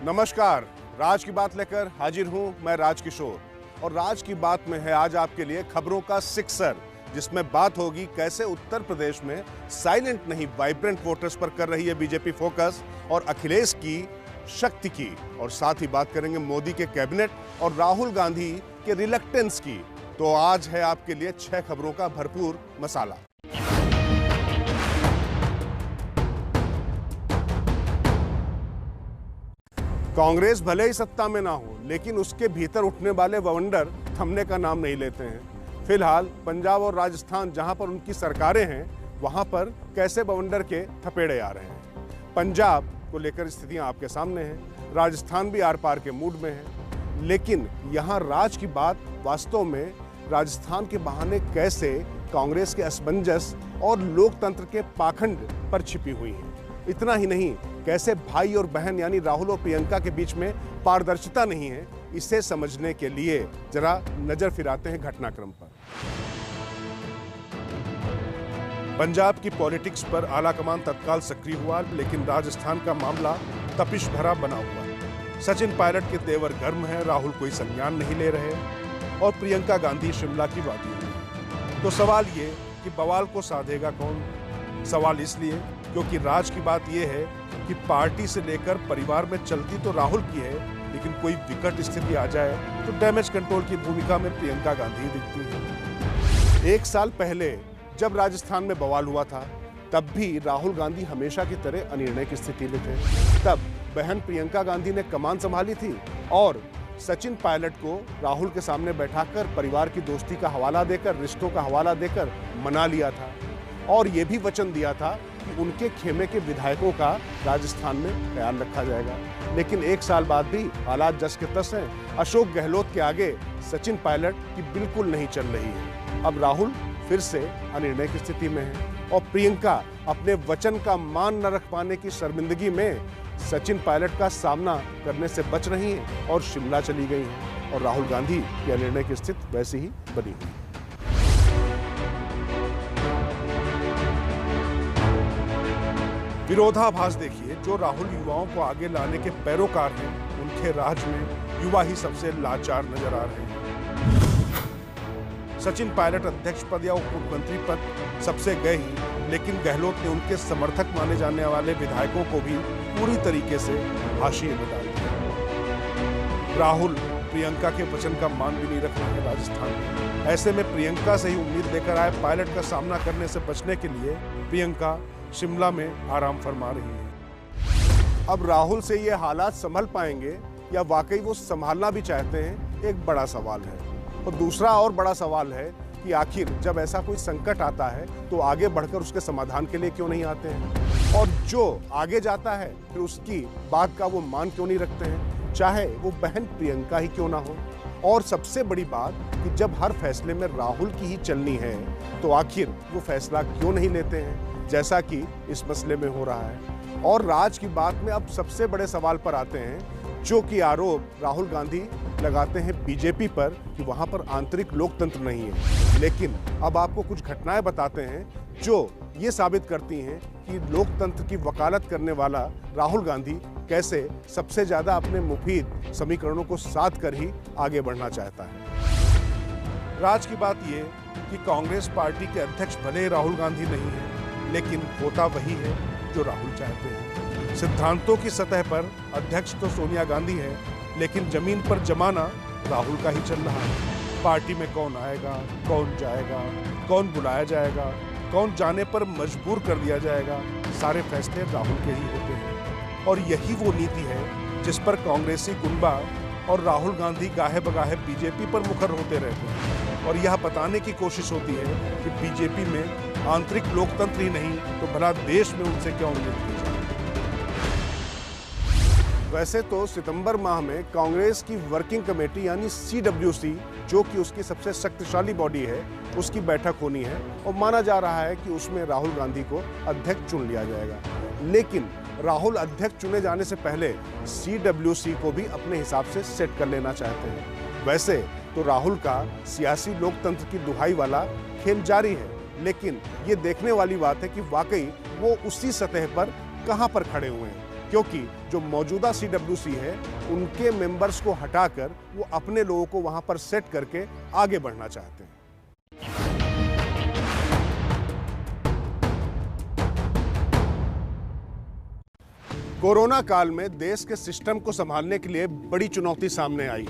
नमस्कार, राज की बात लेकर हाजिर हूं मैं राजकिशोर। और राज की बात में है आज आपके लिए खबरों का सिक्सर, जिसमें बात होगी कैसे उत्तर प्रदेश में साइलेंट नहीं वाइब्रेंट वोटर्स पर कर रही है बीजेपी फोकस, और अखिलेश की शक्ति की। और साथ ही बात करेंगे मोदी के कैबिनेट और राहुल गांधी के रिलक्टेंस की। तो आज है आपके लिए 6 खबरों का भरपूर मसाला। कांग्रेस भले ही सत्ता में ना हो, लेकिन उसके भीतर उठने वाले बवंडर थमने का नाम नहीं लेते हैं। फिलहाल पंजाब और राजस्थान, जहां पर उनकी सरकारें हैं, वहां पर कैसे बवंडर के थपेड़े आ रहे हैं। पंजाब को लेकर स्थितियां आपके सामने हैं, राजस्थान भी आर पार के मूड में है। लेकिन यहां राज की बात वास्तव में राजस्थान के बहाने कैसे कांग्रेस के असमंजस और लोकतंत्र के पाखंड पर छिपी हुई है। इतना ही नहीं, कैसे भाई और बहन यानी राहुल और प्रियंका के बीच में पारदर्शिता नहीं है, इसे समझने के लिए जरा नजर फिराते हैं घटनाक्रम पर। पंजाब की पॉलिटिक्स पर आलाकमान तत्काल सक्रिय हुआ, लेकिन राजस्थान का मामला तपिश भरा बना हुआ। सचिन पायलट के तेवर गर्म है, राहुल कोई संज्ञान नहीं ले रहे और प्रियंका गांधी शिमला की वादी हुई। तो सवाल ये कि बवाल को साधेगा कौन? सवाल इसलिए क्योंकि राज की बात यह है कि पार्टी से लेकर परिवार में चलती तो राहुल की है, लेकिन कोई विकट स्थिति आ जाए तो डैमेज कंट्रोल की भूमिका में प्रियंका गांधी दिखती है। 1 साल पहले जब राजस्थान में बवाल हुआ था, तब भी राहुल गांधी हमेशा की तरह अनिर्णय की स्थिति में थे। तब बहन प्रियंका गांधी ने कमान संभाली थी और सचिन पायलट को राहुल के सामने बैठाकर परिवार की दोस्ती का हवाला देकर, रिश्तों का हवाला देकर मना लिया था और ये भी वचन दिया था कि उनके खेमे के विधायकों का राजस्थान में ख्याल रखा जाएगा। लेकिन 1 साल बाद भी हालात जस के तस हैं। अशोक गहलोत के आगे सचिन पायलट की बिल्कुल नहीं चल रही है। अब राहुल फिर से अनिर्णय की स्थिति में है और प्रियंका अपने वचन का मान न रख पाने की शर्मिंदगी में सचिन पायलट का सामना करने से बच रही हैं और शिमला चली गई हैं। और राहुल गांधी की अनिर्णय की स्थिति वैसी ही बनी हुई है। विरोधाभास देखिए, जो राहुल युवाओं को आगे लाने के पैरोकार हैं, उनके राज में युवा ही सबसे लाचार नजर आ रहे हैं। सचिन पायलट अध्यक्ष पद या उप मुख्यमंत्री पद सबसे गए ही, लेकिन गहलोत ने उनके समर्थक माने जाने वाले विधायकों को भी पूरी तरीके से हाशिए में डाल दिया। राहुल प्रियंका के वचन का मान भी नहीं रख रहे हैं राजस्थान में। ऐसे में प्रियंका से ही उम्मीद लेकर आए पायलट का सामना करने से बचने के लिए प्रियंका शिमला में आराम फरमा रही है। अब राहुल से ये हालात संभल पाएंगे या वाकई वो संभालना भी चाहते हैं, एक बड़ा सवाल है। और दूसरा और बड़ा सवाल है कि आखिर जब ऐसा कोई संकट आता है तो आगे बढ़कर उसके समाधान के लिए क्यों नहीं आते हैं, और जो आगे जाता है फिर उसकी बात का वो मान क्यों नहीं रखते हैं, चाहे वो बहन प्रियंका ही क्यों ना हो। और सबसे बड़ी बात कि जब हर फैसले में राहुल की ही चलनी है तो आखिर वो फैसला क्यों नहीं लेते हैं, जैसा कि इस मसले में हो रहा है। और राज की बात में अब सबसे बड़े सवाल पर आते हैं, जो कि आरोप राहुल गांधी लगाते हैं बीजेपी पर कि वहां पर आंतरिक लोकतंत्र नहीं है। लेकिन अब आपको कुछ घटनाएं बताते हैं जो ये साबित करती हैं कि लोकतंत्र की वकालत करने वाला राहुल गांधी कैसे सबसे ज्यादा अपने मुफीद समीकरणों को साध कर ही आगे बढ़ना चाहता है। राज की बात ये कि कांग्रेस पार्टी के अध्यक्ष भले राहुल गांधी नहीं है, लेकिन होता वही है जो राहुल चाहते हैं। सिद्धांतों की सतह पर अध्यक्ष तो सोनिया गांधी है, लेकिन जमीन पर जमाना राहुल का ही चल रहा है। पार्टी में कौन आएगा, कौन जाएगा, कौन बुलाया जाएगा, कौन जाने पर मजबूर कर दिया जाएगा, सारे फैसले राहुल के ही होते हैं। और यही वो नीति है जिस पर कांग्रेसी गुंबा और राहुल गांधी गाहे बगाहे बीजेपी पर मुखर होते रहते हैं और यह बताने की कोशिश होती है कि बीजेपी में आंतरिक लोकतंत्र ही नहीं तो भला देश में उनसे क्या उम्मीद की जाए। वैसे तो सितंबर माह में कांग्रेस की वर्किंग कमेटी यानी CWC, जो कि उसकी सबसे शक्तिशाली बॉडी है, उसकी बैठक होनी है और माना जा रहा है कि उसमें राहुल गांधी को अध्यक्ष चुन लिया जाएगा। लेकिन राहुल अध्यक्ष चुने जाने से पहले CWC को भी अपने हिसाब से सेट कर लेना चाहते हैं। वैसे तो राहुल का सियासी लोकतंत्र की दुहाई वाला खेल जारी है, लेकिन ये देखने वाली बात है कि वाकई वो उसी सतह पर कहां पर खड़े हुए हैं। क्योंकि जो मौजूदा CWC है उनके मेंबर्स को हटाकर वो अपने लोगों को वहां पर सेट करके आगे बढ़ना चाहते हैं। कोरोना काल में देश के सिस्टम को संभालने के लिए बड़ी चुनौती सामने आई।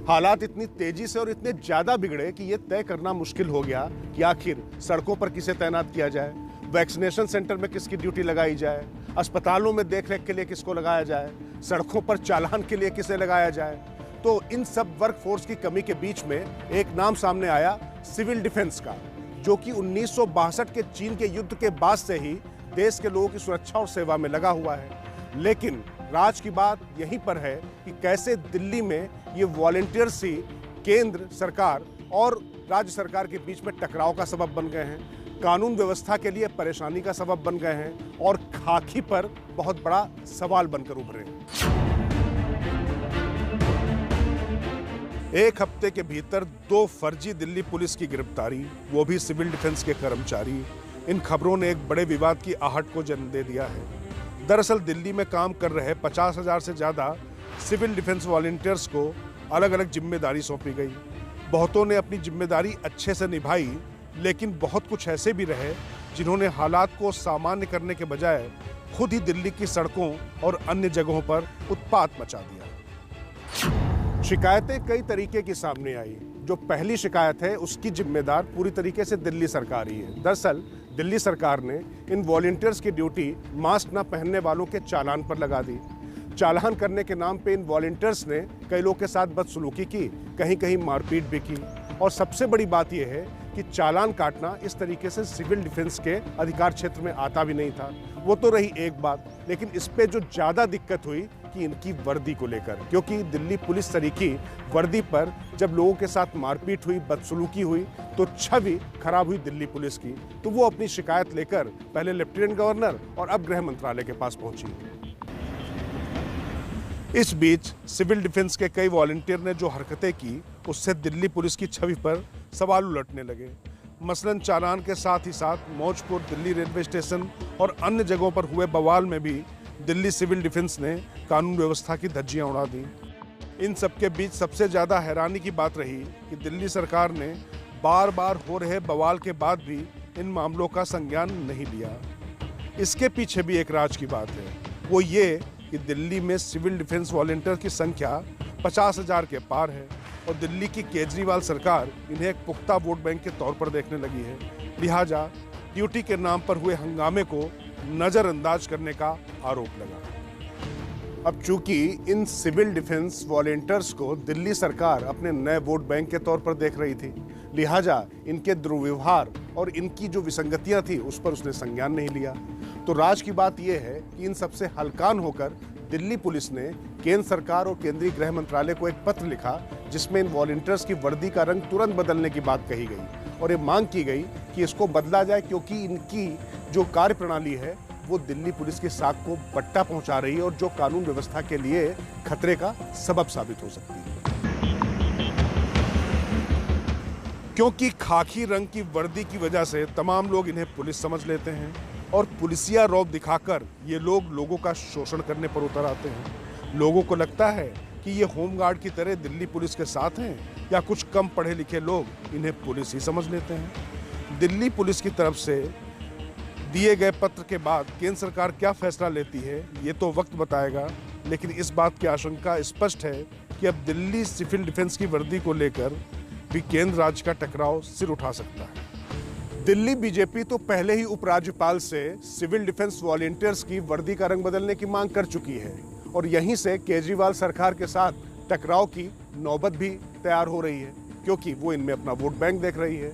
हालात इतनी तेजी से और इतने ज्यादा बिगड़े कि यह तय करना मुश्किल हो गया कि आखिर सड़कों पर किसे तैनात किया जाए, वैक्सीनेशन सेंटर में किसकी ड्यूटी लगाई जाए, अस्पतालों में देखरेख के लिए किसको लगाया जाए, सड़कों पर चालान के लिए किसे लगाया जाए। तो इन सब वर्कफोर्स की कमी के बीच में एक नाम सामने आया सिविल डिफेंस का, जो कि 1962 के चीन के युद्ध के बाद से ही देश के लोगों की सुरक्षा और सेवा में लगा हुआ है। लेकिन राज की बात यहीं पर है कि कैसे दिल्ली में ये वॉलंटियर्स ही केंद्र सरकार और राज्य सरकार के बीच में टकराव का सबब बन गए हैं, कानून व्यवस्था के लिए परेशानी का सबब बन गए हैं और खाकी पर बहुत बड़ा सवाल बनकर उभरे। एक हफ्ते के भीतर 2 फर्जी दिल्ली पुलिस की गिरफ्तारी, वो भी सिविल डिफेंस के कर्मचारी। इन खबरों ने एक बड़े विवाद की आहट को जन्म दे दिया है। दरअसल दिल्ली में काम कर रहे 50,000 से ज्यादा सिविल डिफेंस वॉलंटियर्स को अलग अलग जिम्मेदारी सौंपी गई। बहुतों ने अपनी जिम्मेदारी अच्छे से निभाई, लेकिन बहुत कुछ ऐसे भी रहे जिन्होंने हालात को सामान्य करने के बजाय खुद ही दिल्ली की सड़कों और अन्य जगहों पर उत्पात मचा दिया। शिकायतें कई तरीके की सामने आई। जो पहली शिकायत है उसकी जिम्मेदार पूरी तरीके से दिल्ली सरकार ही है। दरअसल दिल्ली सरकार ने इन वॉलंटियर्स की ड्यूटी मास्क न पहनने वालों के चालान पर लगा दी। चालान करने के नाम पे इन वॉलंटियर्स ने कई लोगों के साथ बदसलूकी की, कहीं कहीं मारपीट भी की। और सबसे बड़ी बात यह है कि चालान काटना इस तरीके से सिविल डिफेंस के अधिकार क्षेत्र में आता भी नहीं था। वो तो रही एक बात, लेकिन इस पे जो ज्यादा दिक्कत हुई कि इनकी वर्दी को लेकर, क्योंकि दिल्ली पुलिस तरीकी वर्दी पर जब लोगों के साथ मारपीट हुई, बदसलूकी हुई, तो छवि खराब हुई दिल्ली पुलिस की। तो वो अपनी शिकायत लेकर पहले लेफ्टिनेंट गवर्नर और अब गृह मंत्रालय के पास पहुंची। इस बीच सिविल डिफेंस के कई वॉलंटियर ने जो हरकतें की, उससे दिल्ली पुलिस की छवि पर सवाल उलटने लगे। मसलन चालान के साथ ही साथ मौजपुर, दिल्ली रेलवे स्टेशन और अन्य जगहों पर हुए बवाल में भी दिल्ली सिविल डिफेंस ने कानून व्यवस्था की धज्जियां उड़ा दी। इन सबके बीच सबसे ज्यादा हैरानी की बात रही कि दिल्ली सरकार ने बार बार हो रहे बवाल के बाद भी इन मामलों का संज्ञान नहीं लिया। इसके पीछे भी एक राज की बात है, वो ये कि दिल्ली में सिविल डिफेंस वॉलंटियर की संख्या 50,000 के पार है और दिल्ली की केजरीवाल सरकार इन्हें एक पुख्ता वोट बैंक के तौर पर देखने लगी है। लिहाजा ड्यूटी के नाम पर हुए हंगामे को नजरअंदाज करने का आरोप लगा। अब चूंकि इन सिविल डिफेंस वॉलंटियर्स को दिल्ली सरकार अपने नए वोट बैंक के तौर पर देख रही थी, लिहाजा इनके दुर्व्यवहार और इनकी जो विसंगतियां थी उस पर उसने संज्ञान नहीं लिया। तो राज की बात यह है कि इन सबसे हलकान होकर दिल्ली पुलिस ने केंद्र सरकार और केंद्रीय गृह मंत्रालय को एक पत्र लिखा, जिसमें इन वॉलंटियर्स की वर्दी का रंग तुरंत बदलने की बात कही गई और ये मांग की गई कि इसको बदला जाए, क्योंकि इनकी जो कार्य प्रणाली है वो दिल्ली पुलिस की साख को बट्टा पहुंचा रही है और जो कानून व्यवस्था के लिए खतरे का सबब साबित हो सकती है। क्योंकि खाकी रंग की वर्दी की वजह से तमाम लोग इन्हें पुलिस समझ लेते हैं और पुलिसिया रौब दिखाकर ये लोग लोगों का शोषण करने पर उतर आते हैं। लोगों को लगता है कि ये होमगार्ड की तरह दिल्ली पुलिस के साथ हैं, या कुछ कम पढ़े लिखे लोग इन्हें पुलिस ही समझ लेते हैं। दिल्ली पुलिस की तरफ से दिए गए पत्र के बाद केंद्र सरकार क्या फैसला लेती है ये तो वक्त बताएगा, लेकिन इस बात की आशंका स्पष्ट है कि अब दिल्ली सिविल डिफेंस की वर्दी को लेकर भी केंद्र राज्य का टकराव सिर उठा सकता है। दिल्ली बीजेपी तो पहले ही उपराज्यपाल से सिविल डिफेंस वॉलंटियर्स की वर्दी का रंग बदलने की मांग कर चुकी है और यहीं से केजरीवाल सरकार के साथ टकराव की नौबत भी तैयार हो रही है, क्योंकि वो इनमें अपना वोट बैंक देख रही है।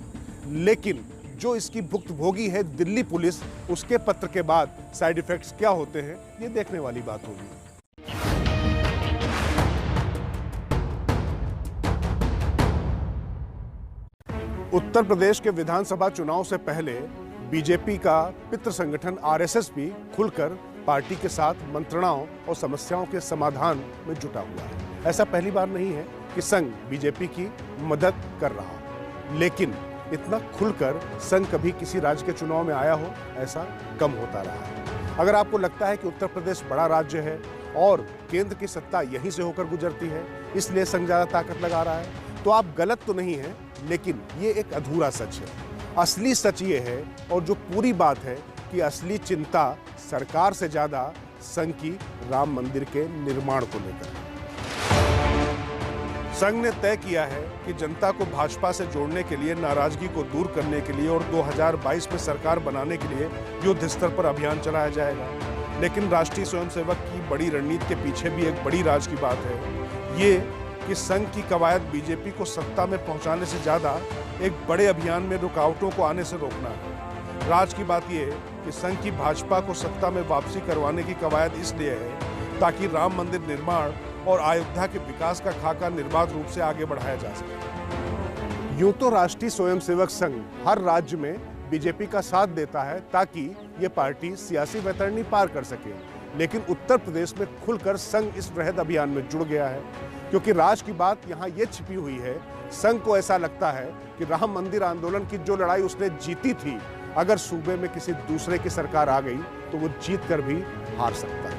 लेकिन जो इसकी भुक्तभोगी है दिल्ली पुलिस, उसके पत्र के बाद साइड इफेक्ट्स क्या होते हैं ये देखने वाली बात होगी। उत्तर प्रदेश के विधानसभा चुनाव से पहले बीजेपी का पितृ संगठन आरएसएस भी खुलकर पार्टी के साथ मंत्रणाओं और समस्याओं के समाधान में जुटा हुआ है। ऐसा पहली बार नहीं है कि संघ बीजेपी की मदद कर रहा हो, लेकिन इतना खुलकर संघ कभी किसी राज्य के चुनाव में आया हो ऐसा कम होता रहा है। अगर आपको लगता है कि उत्तर प्रदेश बड़ा राज्य है और केंद्र की सत्ता यहीं से होकर गुजरती है, इसलिए संघ ज्यादा ताकत लगा रहा है, तो आप गलत तो नहीं हैं, लेकिन ये एक अधूरा सच है। असली सच ये है, और जो पूरी बात है, कि असली चिंता सरकार से ज्यादा संघ की राम मंदिर के निर्माण को लेकर है। संघ ने तय किया है कि जनता को भाजपा से जोड़ने के लिए, नाराजगी को दूर करने के लिए और 2022 में सरकार बनाने के लिए युद्ध स्तर पर अभियान चलाया जाएगा। लेकिन राष्ट्रीय स्वयंसेवक की बड़ी रणनीति के पीछे भी एक बड़ी राज की बात है, ये कि संघ की कवायद बीजेपी को सत्ता में पहुंचाने से ज्यादा एक बड़े अभियान में रुकावटों को आने से रोकना है। राज की बात यह है कि संघ की भाजपा को सत्ता में वापसी करवाने की कवायद इसलिए है ताकि राम मंदिर निर्माण और अयोध्या के विकास का खाका निर्बाध रूप से आगे बढ़ाया जा सके। यूं तो राष्ट्रीय स्वयंसेवक संघ हर राज्य में बीजेपी का साथ देता है ताकि ये पार्टी सियासी वैतरणी पार कर सके, लेकिन उत्तर प्रदेश में खुलकर संघ इस वृहद अभियान में जुड़ गया है, क्योंकि राज की बात यहाँ ये छिपी हुई है। संघ को ऐसा लगता है कि राम मंदिर आंदोलन की जो लड़ाई उसने जीती थी, अगर सूबे में किसी दूसरे की सरकार आ गई तो वो जीत कर भी हार सकता है।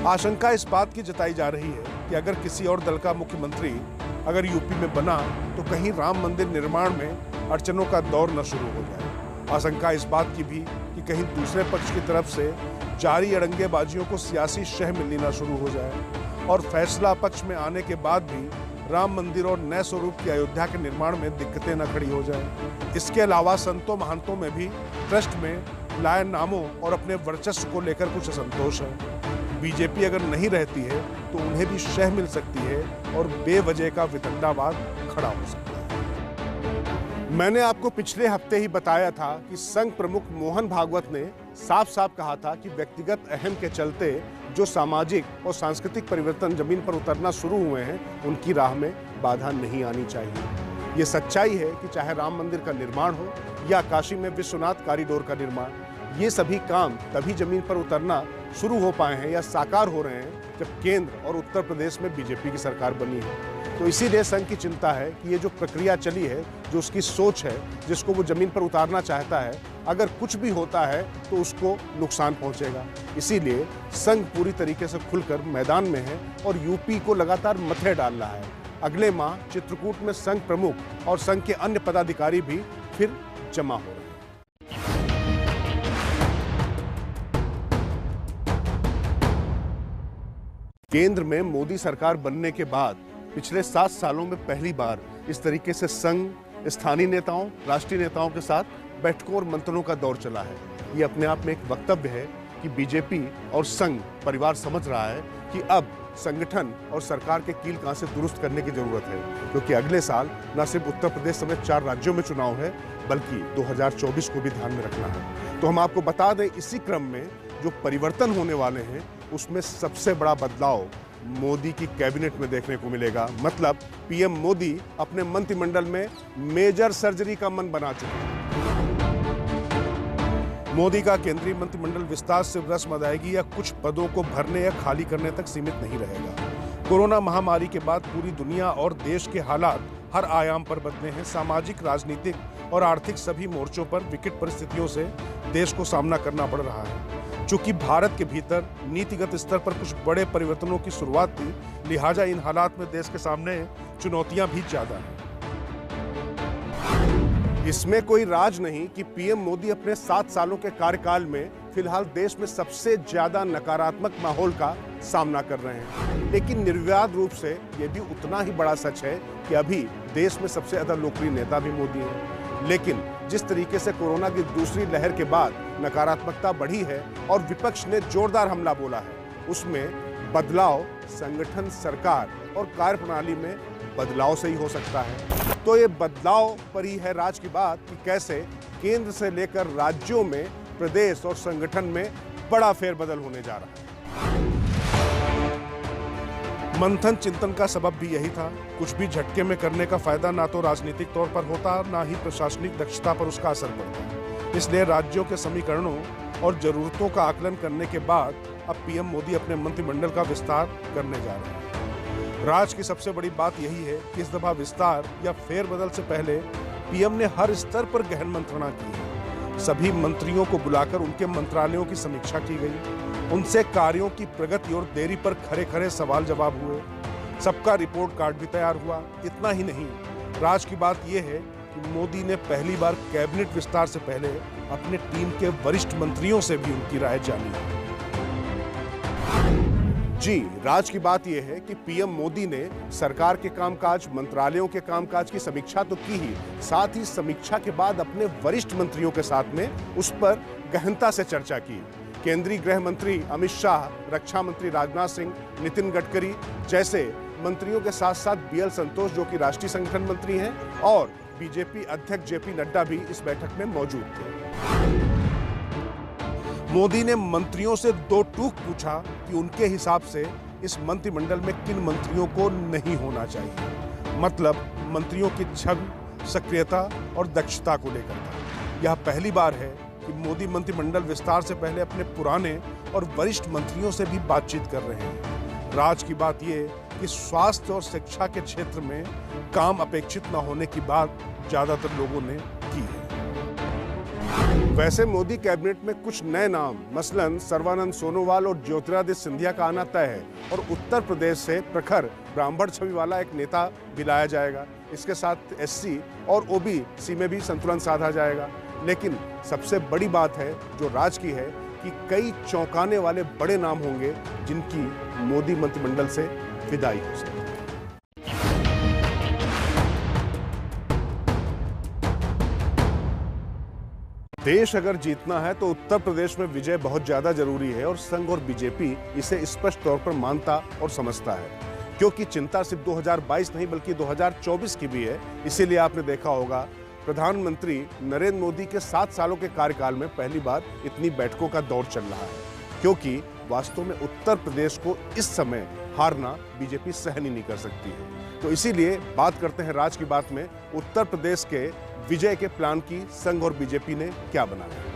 आशंका इस बात की जताई जा रही है कि अगर किसी और दल का मुख्यमंत्री अगर यूपी में बना तो कहीं राम मंदिर निर्माण में अड़चनों का दौर न शुरू हो जाए। आशंका इस बात की भी कि कहीं दूसरे पक्ष की तरफ से जारी अड़ंगेबाजियों को सियासी शह मिलनी न शुरू हो जाए और फैसला पक्ष में आने के बाद भी राम मंदिर और नए स्वरूप की अयोध्या के निर्माण में दिक्कतें न खड़ी हो जाएं। इसके अलावा संतों महंतों में भी ट्रस्ट में लाए नामों और अपने वर्चस्व को लेकर कुछ असंतोष है। बीजेपी अगर नहीं रहती है तो उन्हें भी शह मिल सकती है और बेवजह का वितंडावाद खड़ा हो सकता है। मैंने आपको पिछले हफ्ते ही बताया था कि संघ प्रमुख मोहन भागवत ने साफ साफ कहा था कि व्यक्तिगत अहम के चलते जो सामाजिक और सांस्कृतिक परिवर्तन जमीन पर उतरना शुरू हुए हैं, उनकी राह में बाधा नहीं आनी चाहिए। ये सच्चाई है कि चाहे राम मंदिर का निर्माण हो या काशी में विश्वनाथ कॉरिडोर का निर्माण, ये सभी काम तभी जमीन पर उतरना शुरू हो पाए हैं या साकार हो रहे हैं जब केंद्र और उत्तर प्रदेश में बीजेपी की सरकार बनी है। तो इसीलिए संघ की चिंता है कि ये जो प्रक्रिया चली है, जो उसकी सोच है, जिसको वो जमीन पर उतारना चाहता है, अगर कुछ भी होता है तो उसको नुकसान पहुंचेगा। इसीलिए संघ पूरी तरीके से खुलकर मैदान में है और यूपी को लगातार मथे डाल रहा है। अगले माह चित्रकूट में संघ प्रमुख और संघ के अन्य पदाधिकारी भी फिर जमा हो रहे हैं। केंद्र में मोदी सरकार बनने के बाद पिछले 7 सालों में पहली बार इस तरीके से संघ स्थानीय नेताओं, राष्ट्रीय नेताओं के साथ बैठकों और मंथनों का दौर चला है। ये अपने आप में एक वक्तव्य है कि बीजेपी और संघ परिवार समझ रहा है कि अब संगठन और सरकार के कील कांसे दुरुस्त करने की जरूरत है, क्योंकि अगले साल न सिर्फ उत्तर प्रदेश समेत 4 राज्यों में चुनाव है, बल्कि 2024 को भी ध्यान में रखना है। तो हम आपको बता दें, इसी क्रम में जो परिवर्तन होने वाले हैं उसमें सबसे बड़ा बदलाव मोदी की कैबिनेट में देखने को मिलेगा। मतलब पीएम मोदी अपने मंत्रिमंडल में मेजर सर्जरी का मन बना चुके हैं। मोदी का केंद्रीय मंत्रिमंडल विस्तार सिर्फ रस्म अदायगी या कुछ पदों को भरने या खाली करने तक सीमित नहीं रहेगा। कोरोना महामारी के बाद पूरी दुनिया और देश के हालात हर आयाम पर बदले हैं। सामाजिक, राजनीतिक और आर्थिक सभी मोर्चों पर विकट परिस्थितियों से देश को सामना करना पड़ रहा है। चूंकि भारत के भीतर नीतिगत स्तर पर कुछ बड़े परिवर्तनों की शुरुआत थी, लिहाजा इन हालात में देश के सामने चुनौतियां भी ज्यादा हैं। इसमें कोई राज नहीं कि पीएम मोदी अपने 7 सालों के कार्यकाल में फिलहाल देश में सबसे ज्यादा नकारात्मक माहौल का सामना कर रहे हैं। लेकिन निर्विवाद रूप से यह भी उतना ही बड़ा सच है कि अभी देश में सबसे ज्यादा लोकप्रिय नेता भी मोदी हैं। लेकिन जिस तरीके से कोरोना की दूसरी लहर के बाद नकारात्मकता बढ़ी है और विपक्ष ने जोरदार हमला बोला है, उसमें बदलाव संगठन, सरकार और कार्यप्रणाली में बदलाव से ही हो सकता है। तो ये बदलाव पर ही है राज की बात कि कैसे केंद्र से लेकर राज्यों में, प्रदेश और संगठन में बड़ा फेरबदल होने जा रहा है। मंथन चिंतन का सबब भी यही था। कुछ भी झटके में करने का फायदा ना तो राजनीतिक तौर पर होता, ना ही प्रशासनिक दक्षता पर उसका असर पड़ता। इसलिए राज्यों के समीकरणों और जरूरतों का आकलन करने के बाद अब पीएम मोदी अपने मंत्रिमंडल का विस्तार करने जा रहे हैं। राज की सबसे बड़ी बात यही है कि इस दफा विस्तार या फेरबदल से पहले पीएम ने हर स्तर पर गहन मंत्रणा की है। सभी मंत्रियों को बुलाकर उनके मंत्रालयों की समीक्षा की गई। उनसे कार्यों की प्रगति और देरी पर खरे खरे सवाल जवाब हुए। सबका रिपोर्ट कार्ड भी तैयार हुआ। इतना ही नहीं, राज की बात यह है कि मोदी ने पहली बार कैबिनेट विस्तार से पहले अपने टीम के वरिष्ठ मंत्रियों से भी उनकी राय जानी। जी, राज की बात यह है कि पीएम मोदी ने सरकार के कामकाज, मंत्रालयों के कामकाज की समीक्षा तो की ही, साथ ही समीक्षा के बाद अपने वरिष्ठ मंत्रियों के साथ में उस पर गहनता से चर्चा की। केंद्रीय गृह मंत्री अमित शाह, रक्षा मंत्री राजनाथ सिंह, नितिन गडकरी जैसे मंत्रियों के साथ साथ बीएल संतोष जो कि राष्ट्रीय संगठन मंत्री हैं और बीजेपी अध्यक्ष जेपी नड्डा भी इस बैठक में मौजूद थे। मोदी ने मंत्रियों से दो टूक पूछा कि उनके हिसाब से इस मंत्रिमंडल में किन मंत्रियों को नहीं होना चाहिए। मतलब मंत्रियों की छवि, सक्रियता और दक्षता को लेकर था। यह पहली बार है कि मोदी मंत्रिमंडल विस्तार से पहले अपने पुराने और वरिष्ठ मंत्रियों से भी बातचीत कर रहे हैं। राज की बात यह कि स्वास्थ्य और शिक्षा के क्षेत्र में काम अपेक्षित न होने की बात ज्यादातर लोगों ने की है। वैसे मोदी कैबिनेट में कुछ नए नाम, मसलन सर्बानंद सोनोवाल और ज्योतिरादित्य सिंधिया का आना तय है और उत्तर प्रदेश से प्रखर ब्राह्मण छवि वाला एक नेता भी लाया जाएगा। इसके साथ एससी और ओबीसी में भी संतुलन साधा जाएगा। लेकिन सबसे बड़ी बात है जो राज की है कि कई चौंकाने वाले बड़े नाम होंगे जिनकी मोदी मंत्रिमंडल से विदाई हो सकती है। देश अगर जीतना है तो उत्तर प्रदेश में विजय बहुत ज्यादा जरूरी है और संघ और बीजेपी इसे स्पष्ट तौर पर मानता और समझता है, क्योंकि चिंता सिर्फ 2022 नहीं बल्कि 2024 की भी है। इसीलिए आपने देखा होगा प्रधानमंत्री नरेंद्र मोदी के 7 सालों के कार्यकाल में पहली बार इतनी बैठकों का दौर चल रहा है, क्योंकि वास्तव में उत्तर प्रदेश को इस समय हारना बीजेपी सहन ही नहीं कर सकती है। तो इसीलिए बात करते हैं राज की बात में उत्तर प्रदेश के विजय के प्लान की संघ और बीजेपी ने क्या बनाया।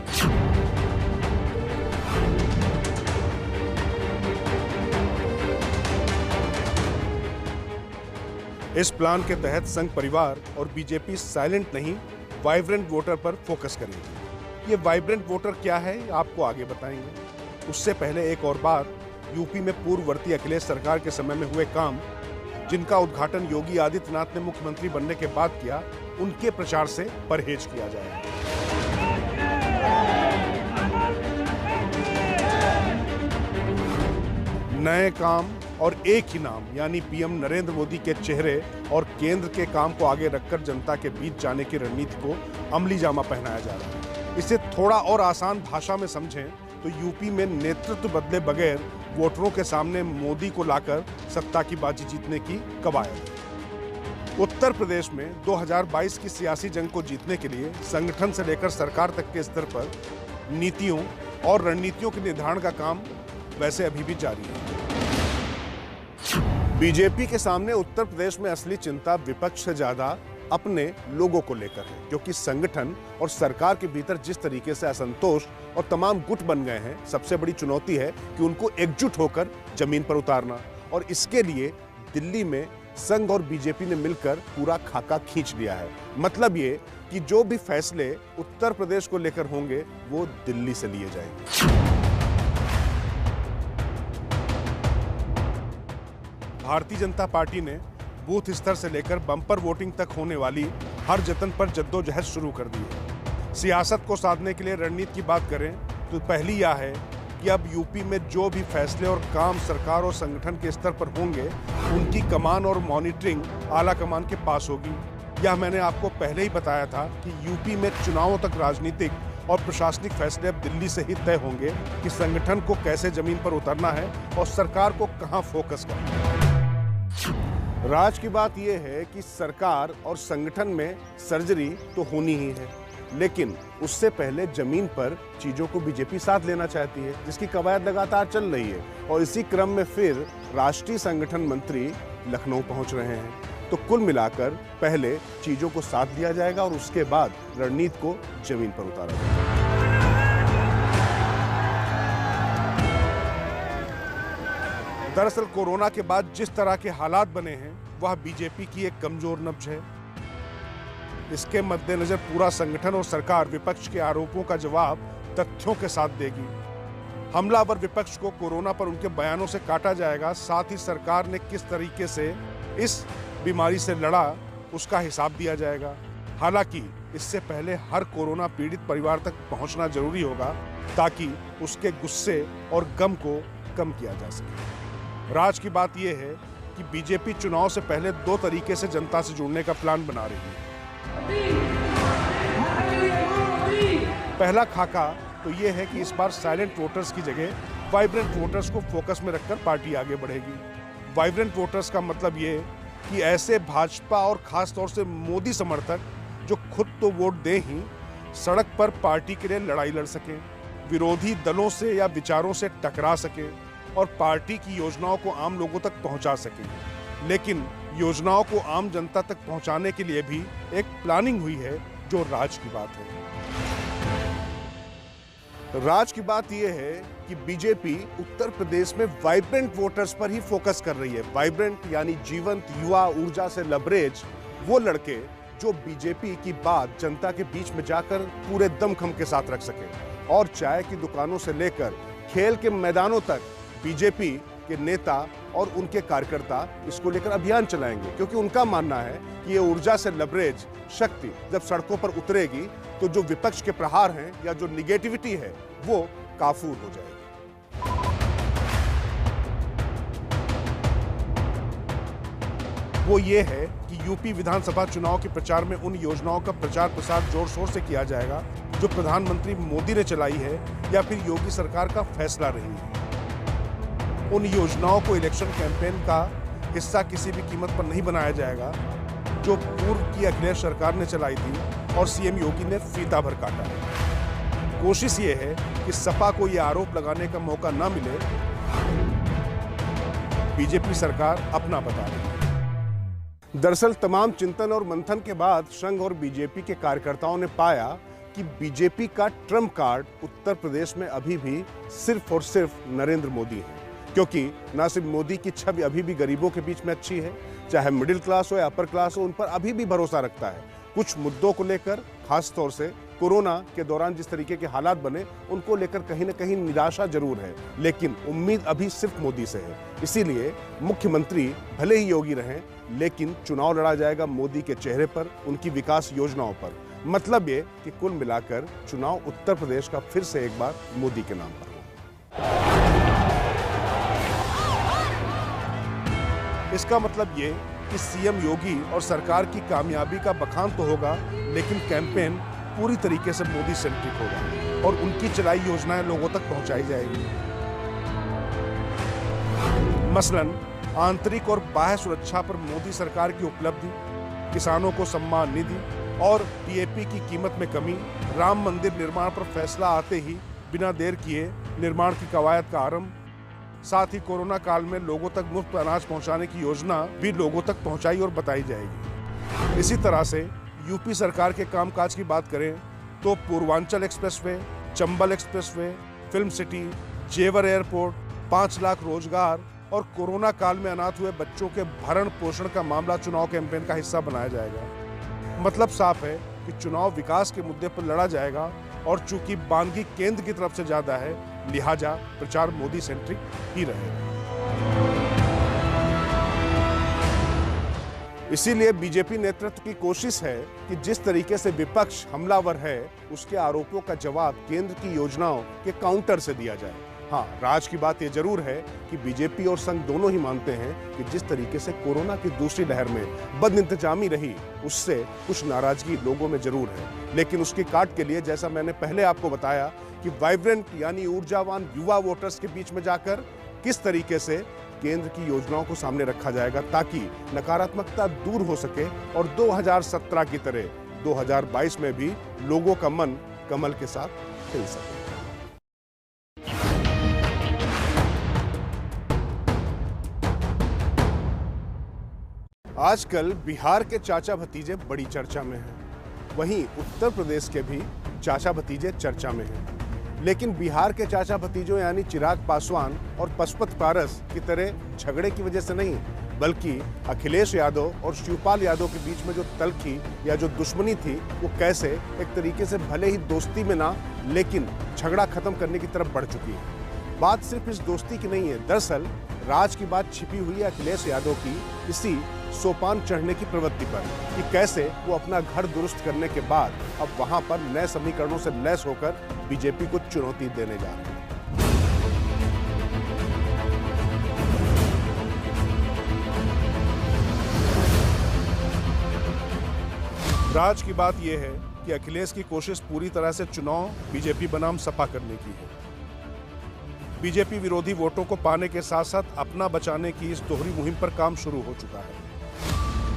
इस प्लान के तहत संघ परिवार और बीजेपी साइलेंट नहीं, वाइब्रेंट वोटर पर फोकस करेगी। ये वाइब्रेंट वोटर क्या है आपको आगे बताएंगे। उससे पहले एक और बात, यूपी में पूर्ववर्ती अखिलेश सरकार के समय में हुए काम जिनका उद्घाटन योगी आदित्यनाथ ने मुख्यमंत्री बनने के बाद किया, उनके प्रचार से परहेज किया जाएगा। नए काम और एक ही नाम यानी पीएम नरेंद्र मोदी के चेहरे और केंद्र के काम को आगे रखकर जनता के बीच जाने की रणनीति को अमली जामा पहनाया जा रहा है। इसे थोड़ा और आसान भाषा में समझें तो यूपी में नेतृत्व बदले बगैर वोटरों के सामने मोदी को लाकर सत्ता की बाजी जीतने की कवायद। उत्तर प्रदेश में 2022 की सियासी जंग को जीतने के लिए संगठन से लेकर सरकार तक के स्तर पर नीतियों और रणनीतियों के निर्धारण का काम वैसे अभी भी जारी है। बीजेपी के सामने उत्तर प्रदेश में असली चिंता विपक्ष से ज्यादा अपने लोगों को लेकर है, क्योंकि संगठन और सरकार के भीतर जिस तरीके से असंतोष और तमाम गुट बन गए हैं, सबसे बड़ी चुनौती है कि उनको एकजुट होकर जमीन पर उतारना। और इसके लिए दिल्ली में संघ और बीजेपी ने मिलकर पूरा खाका खींच लिया है। मतलब ये कि जो भी फैसले उत्तर प्रदेश को लेकर होंगे वो दिल्ली से लिए जाएंगे। भारतीय जनता पार्टी ने बूथ स्तर से लेकर बम्पर वोटिंग तक होने वाली हर जतन पर जद्दोजहद शुरू कर दी है। सियासत को साधने के लिए रणनीति की बात करें तो पहली यह है कि अब यूपी में जो भी फैसले और काम सरकार और संगठन के स्तर पर होंगे, उनकी कमान और मॉनिटरिंग आला कमान के पास होगी। यह मैंने आपको पहले ही बताया था कि यूपी में चुनावों तक राजनीतिक और प्रशासनिक फैसले अब दिल्ली से ही तय होंगे कि संगठन को कैसे जमीन पर उतरना है और सरकार को कहां फोकस करना है। राज की बात यह है कि सरकार और संगठन में सर्जरी तो होनी ही है, लेकिन उससे पहले जमीन पर चीजों को बीजेपी साथ लेना चाहती है, जिसकी कवायद लगातार चल रही है। और इसी क्रम में फिर राष्ट्रीय संगठन मंत्री लखनऊ पहुंच रहे हैं। तो कुल मिलाकर पहले चीजों को साथ लिया जाएगा और उसके बाद रणनीति को जमीन पर उतारा जाएगा। दरअसल कोरोना के बाद जिस तरह के हालात बने हैं वह बीजेपी की एक कमजोर नब्ज है। इसके मद्देनजर पूरा संगठन और सरकार विपक्ष के आरोपों का जवाब तथ्यों के साथ देगी। हमलावर विपक्ष को कोरोना पर उनके बयानों से काटा जाएगा। साथ ही सरकार ने किस तरीके से इस बीमारी से लड़ा उसका हिसाब दिया जाएगा। हालांकि इससे पहले हर कोरोना पीड़ित परिवार तक पहुंचना जरूरी होगा ताकि उसके गुस्से और गम को कम किया जा सके। राज की बात यह है कि बीजेपी चुनाव से पहले दो तरीके से जनता से जुड़ने का प्लान बना रही है। पहला खाका तो यह है कि इस बार साइलेंट वोटर्स की जगह वाइब्रेंट वोटर्स को फोकस में रखकर पार्टी आगे बढ़ेगी। वाइब्रेंट वोटर्स का मतलब ये कि ऐसे भाजपा और खास तौर से मोदी समर्थक जो खुद तो वोट दें ही सड़क पर पार्टी के लिए लड़ाई लड़ सकें, विरोधी दलों से या विचारों से टकरा सकें और पार्टी की योजनाओं को आम लोगों तक पहुंचा सकें। लेकिन योजनाओं को आम जनता तक पहुंचाने के लिए भी एक प्लानिंग हुई है जो राज की बात है। राज की बात यह है कि बीजेपी उत्तर प्रदेश में वाइब्रेंट वोटर्स पर ही फोकस कर रही है। वाइब्रेंट यानी जीवंत, युवा, ऊर्जा से लबरेज वो लड़के जो बीजेपी की बात जनता के बीच में जाकर पूरे दमखम के साथ रख सके और चाय की दुकानों से लेकर खेल के मैदानों तक बीजेपी के नेता और उनके कार्यकर्ता इसको लेकर अभियान चलाएंगे, क्योंकि उनका मानना है कि ये ऊर्जा से लबरेज शक्ति जब सड़कों पर उतरेगी तो जो विपक्ष के प्रहार हैं या जो निगेटिविटी है वो काफूर हो जाएगी। वो ये है कि यूपी विधानसभा चुनाव के प्रचार में उन योजनाओं का प्रचार प्रसार जोर शोर से किया जाएगा जो प्रधानमंत्री मोदी ने चलाई है या फिर योगी सरकार का फैसला रही है। उन योजनाओं को इलेक्शन कैंपेन का हिस्सा किसी भी कीमत पर नहीं बनाया जाएगा जो पूर्व की अखिलेश सरकार ने चलाई थी और सीएम योगी ने फीता भर काटा है। कोशिश ये है कि सपा को ये आरोप लगाने का मौका ना मिले, बीजेपी सरकार अपना बता रही है। दरअसल तमाम चिंतन और मंथन के बाद संघ और बीजेपी के कार्यकर्ताओं ने पाया कि बीजेपी का ट्रम्प कार्ड उत्तर प्रदेश में अभी भी सिर्फ और सिर्फ नरेंद्र मोदी है, क्योंकि ना सिर्फ मोदी की छवि अभी भी गरीबों के बीच में अच्छी है, चाहे मिडिल क्लास हो या अपर क्लास हो, उन पर अभी भी भरोसा रखता है। कुछ मुद्दों को लेकर, खास तौर से कोरोना के दौरान जिस तरीके के हालात बने, उनको लेकर कहीं न कहीं निराशा जरूर है, लेकिन उम्मीद अभी सिर्फ मोदी से है। इसीलिए मुख्यमंत्री भले ही योगी रहें, लेकिन चुनाव लड़ा जाएगा मोदी के चेहरे पर, उनकी विकास योजनाओं पर। मतलब ये कि कुल मिलाकर चुनाव उत्तर प्रदेश का फिर से एक बार मोदी के नाम पर हो। इसका मतलब ये कि सीएम योगी और सरकार की कामयाबी का बखान तो होगा, लेकिन कैंपेन पूरी तरीके से मोदी सेंट्रिक होगा और उनकी चलाई योजनाएं लोगों तक पहुंचाई जाएगी। मसलन आंतरिक और बाह्य सुरक्षा पर मोदी सरकार की उपलब्धि, किसानों को सम्मान निधि और डीएपी की कीमत में कमी, राम मंदिर निर्माण पर फैसला आते ही बिना देर किए निर्माण की कवायद का आरंभ, साथ ही कोरोना काल में लोगों तक मुफ्त अनाज पहुंचाने की योजना भी लोगों तक पहुंचाई और बताई जाएगी। इसी तरह से यूपी सरकार के कामकाज की बात करें तो Purvanchal expressway, Chambal expressway, film city, जेवर एयरपोर्ट, 5 लाख रोजगार और कोरोना काल में अनाथ हुए बच्चों के भरण पोषण का मामला चुनाव कैंपेन का हिस्सा बनाया जाएगा। मतलब साफ है कि चुनाव विकास के मुद्दे पर लड़ा जाएगा और चूंकि बानगी केंद्र की तरफ से ज्यादा है, लिहाजा प्रचार मोदी सेंट्रिक ही रहेगा। इसीलिए बीजेपी नेतृत्व की कोशिश है कि जिस तरीके से विपक्ष हमलावर है, उसके आरोपों का जवाब केंद्र की योजनाओं के काउंटर से दिया जाए। हाँ, राज की बात यह जरूर है कि बीजेपी और संघ दोनों ही मानते हैं कि जिस तरीके से कोरोना की दूसरी लहर में बदइंतजामी रही, उससे कुछ नाराजगी लोगों में जरूर है, लेकिन उसकी काट के लिए, जैसा मैंने पहले आपको बताया, कि वाइब्रेंट यानी ऊर्जावान युवा वोटर्स के बीच में जाकर किस तरीके से केंद्र की योजनाओं को सामने रखा जाएगा ताकि नकारात्मकता दूर हो सके और 2017 की तरह 2022 में भी लोगों का मन कमल के साथ खिल सके। आजकल बिहार के चाचा भतीजे बड़ी चर्चा में हैं, वहीं उत्तर प्रदेश के भी चाचा भतीजे चर्चा में हैं। लेकिन बिहार के चाचा भतीजों यानी चिराग पासवान और पशुपत पारस की तरह झगड़े की वजह से नहीं, बल्कि अखिलेश यादव और शिवपाल यादव के बीच में जो तलखी या जो दुश्मनी थी वो कैसे एक तरीके से भले ही दोस्ती में ना लेकिन झगड़ा खत्म करने की तरफ बढ़ चुकी है। बात सिर्फ इस दोस्ती की नहीं है, दरअसल राज की बात छिपी हुई है अखिलेश यादव की इसी सोपान चढ़ने की प्रवृत्ति पर कि कैसे वो अपना घर दुरुस्त करने के बाद अब वहां पर नए समीकरणों से लैस होकर बीजेपी को चुनौती देने जा रहे हैं। राज की बात यह है कि अखिलेश की कोशिश पूरी तरह से चुनाव बीजेपी बनाम सपा करने की है। बीजेपी विरोधी वोटों को पाने के साथ साथ अपना बचाने की इस दोहरी मुहिम पर काम शुरू हो चुका है।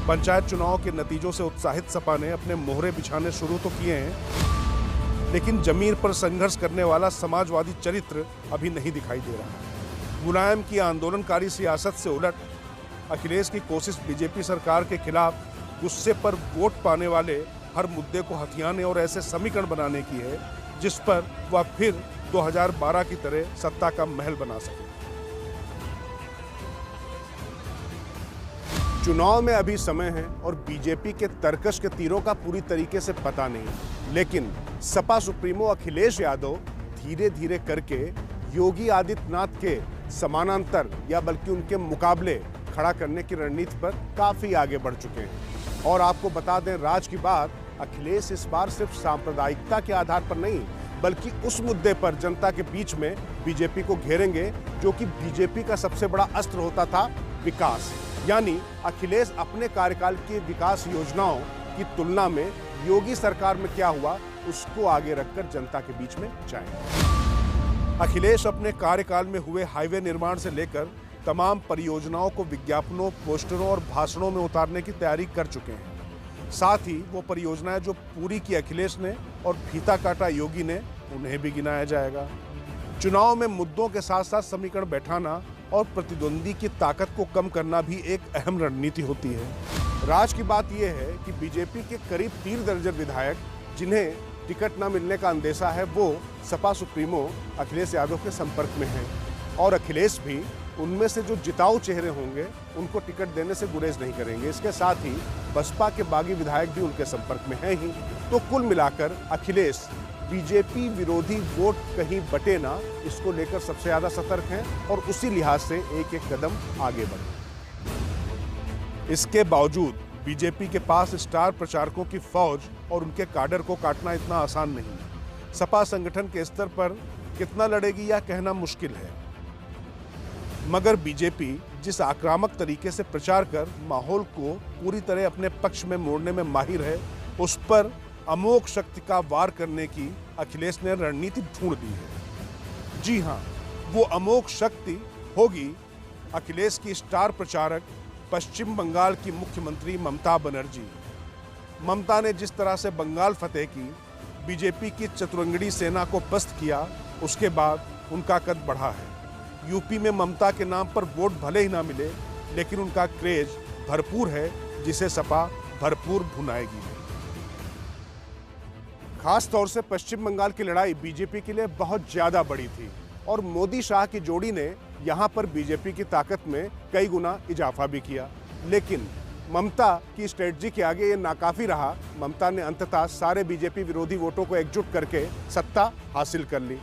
पंचायत चुनाव के नतीजों से उत्साहित सपा ने अपने मोहरे बिछाने शुरू तो किए हैं, लेकिन जमीन पर संघर्ष करने वाला समाजवादी चरित्र अभी नहीं दिखाई दे रहा। मुलायम की आंदोलनकारी सियासत से उलट अखिलेश की कोशिश बीजेपी सरकार के खिलाफ गुस्से पर वोट पाने वाले हर मुद्दे को हथियाने और ऐसे समीकरण बनाने की है जिस पर वह फिर 2012 की तरह सत्ता का महल बना सके। चुनाव में अभी समय है और बीजेपी के तर्कश के तीरों का पूरी तरीके से पता नहीं, लेकिन सपा सुप्रीमो अखिलेश यादव धीरे धीरे करके योगी आदित्यनाथ के समानांतर या बल्कि उनके मुकाबले खड़ा करने की रणनीति पर काफी आगे बढ़ चुके हैं। और आपको बता दें, राज की बात, अखिलेश इस बार सिर्फ सांप्रदायिकता के आधार पर नहीं बल्कि उस मुद्दे पर जनता के बीच में बीजेपी को घेरेंगे जो कि बीजेपी का सबसे बड़ा अस्त्र होता था, विकास। यानी अखिलेश अपने कार्यकाल की विकास योजनाओं की तुलना में योगी सरकार में क्या हुआ उसको आगे रखकर जनता के बीच में जाएंगे। अखिलेश अपने कार्यकाल में हुए हाईवे निर्माण से लेकर तमाम परियोजनाओं को विज्ञापनों, पोस्टरों और भाषणों में उतारने की तैयारी कर चुके हैं। साथ ही वो परियोजनाएं जो पूरी की अखिलेश ने और फीता काटा योगी ने, उन्हें भी गिनाया जाएगा। चुनाव में मुद्दों के साथ साथ समीकरण बैठाना और प्रतिद्वंदी की ताकत को कम करना भी एक अहम रणनीति होती है। राज की बात यह है कि बीजेपी के करीब 3 दर्जन विधायक जिन्हें टिकट न मिलने का अंदेशा है वो सपा सुप्रीमो अखिलेश यादव के संपर्क में हैं और अखिलेश भी उनमें से जो जिताऊ चेहरे होंगे उनको टिकट देने से गुरेज नहीं करेंगे। इसके साथ ही बसपा के बागी विधायक भी उनके संपर्क में हैं ही। तो कुल मिलाकर अखिलेश बीजेपी विरोधी वोट कहीं बटे ना, इसको लेकर सबसे ज्यादा सतर्क हैं और उसी लिहाज से एक एक कदम आगे बढ़े। इसके बावजूद बीजेपी के पास स्टार प्रचारकों की फौज और उनके काडर को काटना इतना आसान नहीं। सपा संगठन के स्तर पर कितना लड़ेगी यह कहना मुश्किल है, मगर बीजेपी जिस आक्रामक तरीके से प्रचार कर माहौल को पूरी तरह अपने पक्ष में मोड़ने में माहिर है, उस पर अमोघ शक्ति का वार करने की अखिलेश ने रणनीति ढूंढ दी है। जी हां, वो अमोघ शक्ति होगी अखिलेश की स्टार प्रचारक पश्चिम बंगाल की मुख्यमंत्री ममता बनर्जी। ममता ने जिस तरह से बंगाल फतेह की, बीजेपी की चतुरंगड़ी सेना को पस्त किया, उसके बाद उनका कद बढ़ा है। यूपी में ममता के नाम पर वोट भले ही ना मिले, लेकिन उनका क्रेज भरपूर है जिसे सपा भरपूर भुनाएगी। खास तौर से पश्चिम बंगाल की लड़ाई बीजेपी के लिए बहुत ज्यादा बड़ी थी और मोदी शाह की जोड़ी ने यहां पर बीजेपी की ताकत में कई गुना इजाफा भी किया। लेकिन ममता की स्ट्रेटजी के आगे ये नाकाफी रहा। ममता ने अंततः सारे बीजेपी विरोधी वोटों को एकजुट करके सत्ता हासिल कर ली।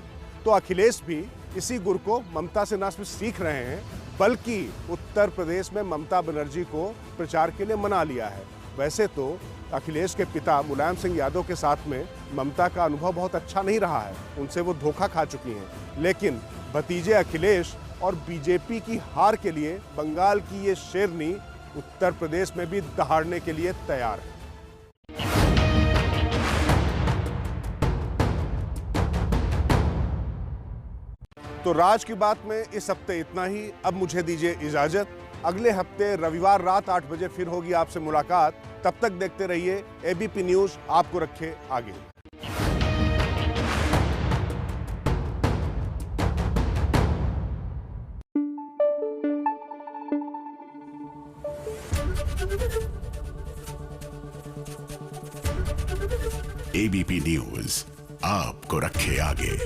तो अखिलेश भी इसी गुर को ममता से न सिर्फ सीख रहे हैं बल्कि उत्तर प्रदेश में ममता बनर्जी को प्रचार के लिए मना लिया है। वैसे तो अखिलेश के पिता मुलायम सिंह यादव के साथ में ममता का अनुभव बहुत अच्छा नहीं रहा है, उनसे वो धोखा खा चुकी हैं, लेकिन भतीजे अखिलेश और बीजेपी की हार के लिए बंगाल की ये शेरनी उत्तर प्रदेश में भी दहाड़ने के लिए तैयार है। तो राज की बात में इस हफ्ते इतना ही। अब मुझे दीजिए इजाजत। अगले हफ्ते रविवार रात 8 बजे फिर होगी आपसे मुलाकात। तब तक देखते रहिए एबीपी न्यूज, आपको रखे आगे। एबीपी न्यूज आपको रखे आगे।